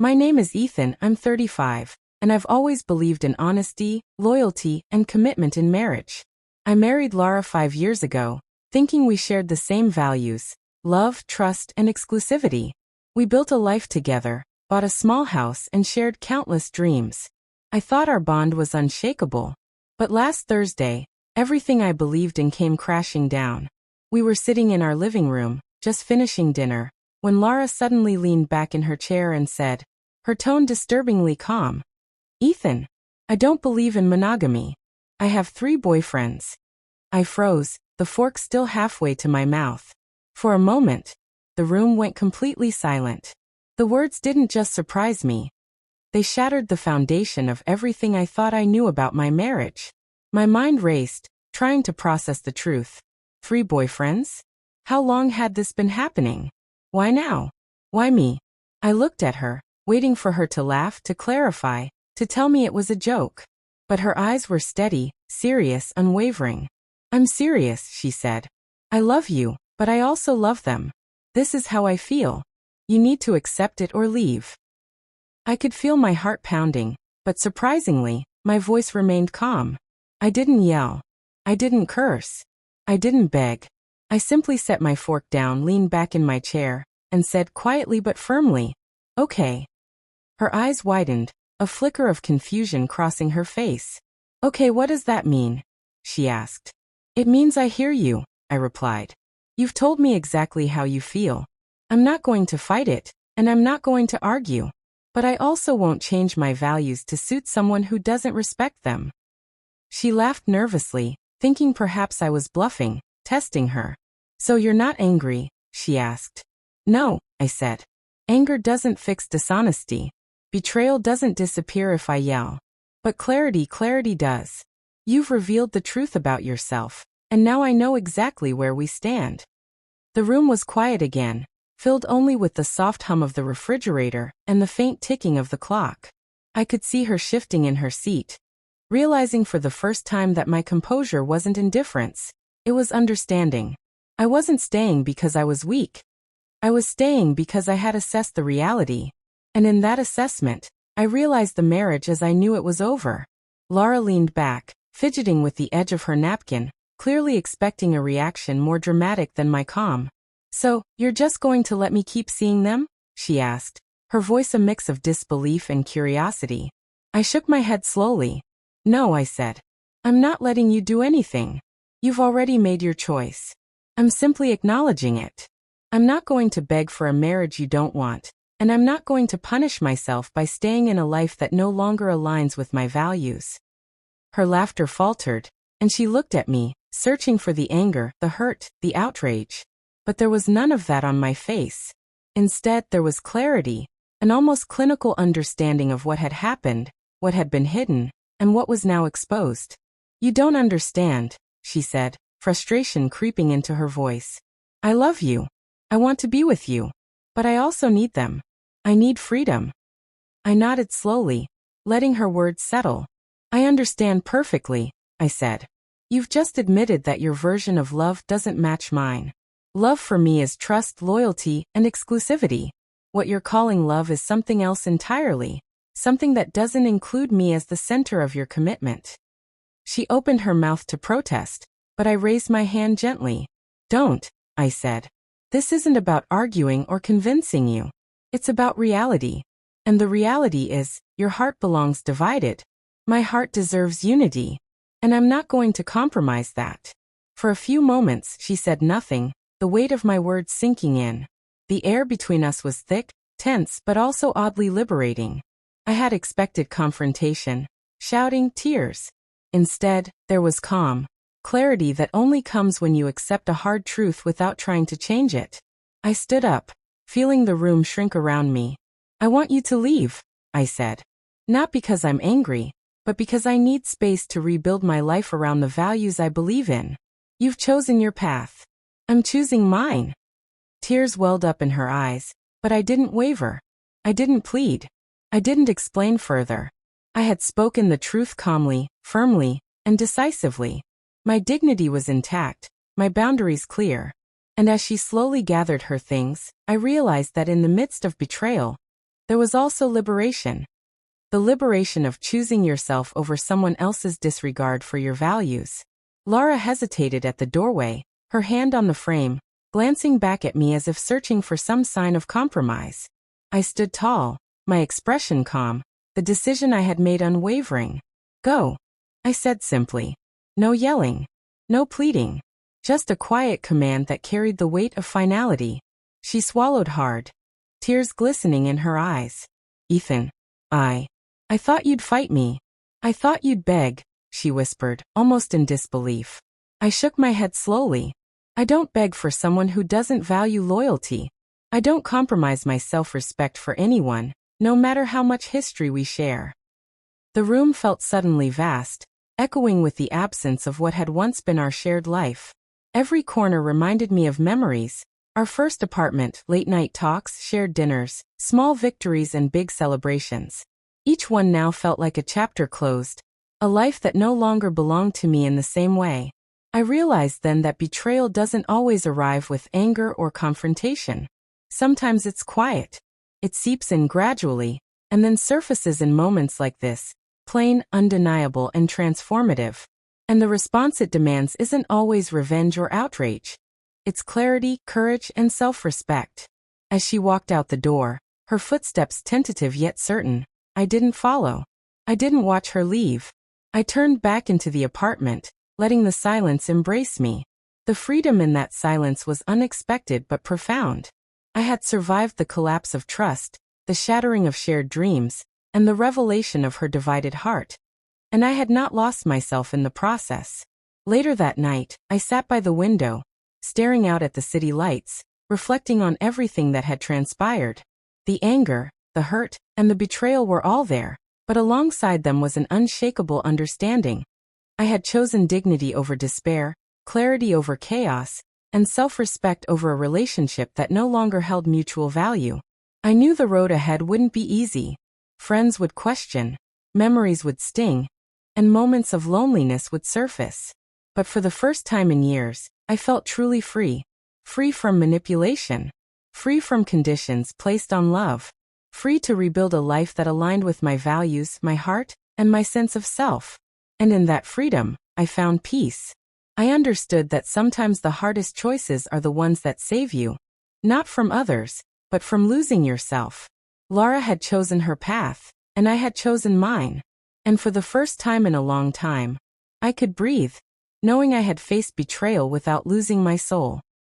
My name is Ethan, I'm 35, and I've always believed in honesty, loyalty, and commitment in marriage. I married Laura 5 years ago, thinking we shared the same values: love, trust, and exclusivity. We built a life together, bought a small house, and shared countless dreams. I thought our bond was unshakable. But last Thursday, everything I believed in came crashing down. We were sitting in our living room, just finishing dinner, when Laura suddenly leaned back in her chair and said, her tone disturbingly calm, "Ethan, I don't believe in monogamy. I have 3 boyfriends." I froze, the fork still halfway to my mouth. For a moment, the room went completely silent. The words didn't just surprise me. They shattered the foundation of everything I thought I knew about my marriage. My mind raced, trying to process the truth. 3 boyfriends? How long had this been happening? Why now? Why me? I looked at her, waiting for her to laugh, to clarify, to tell me it was a joke. But her eyes were steady, serious, unwavering. "I'm serious," she said. "I love you, but I also love them. This is how I feel. You need to accept it or leave." I could feel my heart pounding, but surprisingly, my voice remained calm. I didn't yell. I didn't curse. I didn't beg. I simply set my fork down, leaned back in my chair, and said quietly but firmly, "Okay." Her eyes widened, a flicker of confusion crossing her face. "Okay, what does that mean?" she asked. "It means I hear you," I replied. "You've told me exactly how you feel. I'm not going to fight it, and I'm not going to argue. But I also won't change my values to suit someone who doesn't respect them." She laughed nervously, thinking perhaps I was bluffing, testing her. "So you're not angry?" she asked. "No," I said. "Anger doesn't fix dishonesty. Betrayal doesn't disappear if I yell. But clarity does. You've revealed the truth about yourself, and now I know exactly where we stand." The room was quiet again, filled only with the soft hum of the refrigerator and the faint ticking of the clock. I could see her shifting in her seat, realizing for the first time that my composure wasn't indifference. It was understanding. I wasn't staying because I was weak. I was staying because I had assessed the reality. And in that assessment, I realized the marriage as I knew it was over. Laura leaned back, fidgeting with the edge of her napkin, clearly expecting a reaction more dramatic than my calm. "So, you're just going to let me keep seeing them?" she asked, her voice a mix of disbelief and curiosity. I shook my head slowly. "No," I said. "I'm not letting you do anything. You've already made your choice. I'm simply acknowledging it. I'm not going to beg for a marriage you don't want, and I'm not going to punish myself by staying in a life that no longer aligns with my values." Her laughter faltered, and she looked at me, searching for the anger, the hurt, the outrage. But there was none of that on my face. Instead, there was clarity, an almost clinical understanding of what had happened, what had been hidden, and what was now exposed. "You don't understand," she said, frustration creeping into her voice. "I love you. I want to be with you. But I also need them. I need freedom." I nodded slowly, letting her words settle. "I understand perfectly," I said. "You've just admitted that your version of love doesn't match mine. Love for me is trust, loyalty, and exclusivity. What you're calling love is something else entirely, something that doesn't include me as the center of your commitment." She opened her mouth to protest, but I raised my hand gently. "Don't," I said. "This isn't about arguing or convincing you. It's about reality. And the reality is, your heart belongs divided. My heart deserves unity. And I'm not going to compromise that." For a few moments, she said nothing, the weight of my words sinking in. The air between us was thick, tense, but also oddly liberating. I had expected confrontation, shouting, tears. Instead, there was calm, clarity that only comes when you accept a hard truth without trying to change it. I stood up, feeling the room shrink around me. "I want you to leave," I said. "Not because I'm angry, but because I need space to rebuild my life around the values I believe in. You've chosen your path. I'm choosing mine." Tears welled up in her eyes, but I didn't waver. I didn't plead. I didn't explain further. I had spoken the truth calmly, firmly, and decisively. My dignity was intact, my boundaries clear. And as she slowly gathered her things, I realized that in the midst of betrayal, there was also liberation. The liberation of choosing yourself over someone else's disregard for your values. Lara hesitated at the doorway, her hand on the frame, glancing back at me as if searching for some sign of compromise. I stood tall, my expression calm, the decision I had made unwavering. Go, I said simply. No yelling, no pleading, just a quiet command that carried the weight of finality. She swallowed hard, tears glistening in her eyes. Ethan, I thought you'd fight me. I thought you'd beg, she whispered, almost in disbelief. I shook my head slowly. I don't beg for someone who doesn't value loyalty. I don't compromise my self-respect for anyone, no matter how much history we share. The room felt suddenly vast, echoing with the absence of what had once been our shared life. Every corner reminded me of memories, our first apartment, late-night talks, shared dinners, small victories and big celebrations. Each one now felt like a chapter closed, a life that no longer belonged to me in the same way. I realized then that betrayal doesn't always arrive with anger or confrontation. Sometimes it's quiet. It seeps in gradually, and then surfaces in moments like this, plain, undeniable, and transformative. And the response it demands isn't always revenge or outrage. It's clarity, courage, and self-respect. As she walked out the door, her footsteps tentative yet certain, I didn't follow. I didn't watch her leave. I turned back into the apartment, letting the silence embrace me. The freedom in that silence was unexpected but profound. I had survived the collapse of trust, the shattering of shared dreams, and the revelation of her divided heart. And I had not lost myself in the process. Later that night, I sat by the window, staring out at the city lights, reflecting on everything that had transpired. The anger, the hurt, and the betrayal were all there, but alongside them was an unshakable understanding. I had chosen dignity over despair, clarity over chaos, and self-respect over a relationship that no longer held mutual value. I knew the road ahead wouldn't be easy. Friends would question, memories would sting, and moments of loneliness would surface. But for the first time in years, I felt truly free. Free from manipulation. Free from conditions placed on love. Free to rebuild a life that aligned with my values, my heart, and my sense of self. And in that freedom, I found peace. I understood that sometimes the hardest choices are the ones that save you. Not from others, but from losing yourself. Lara had chosen her path, and I had chosen mine. And for the first time in a long time, I could breathe, knowing I had faced betrayal without losing my soul.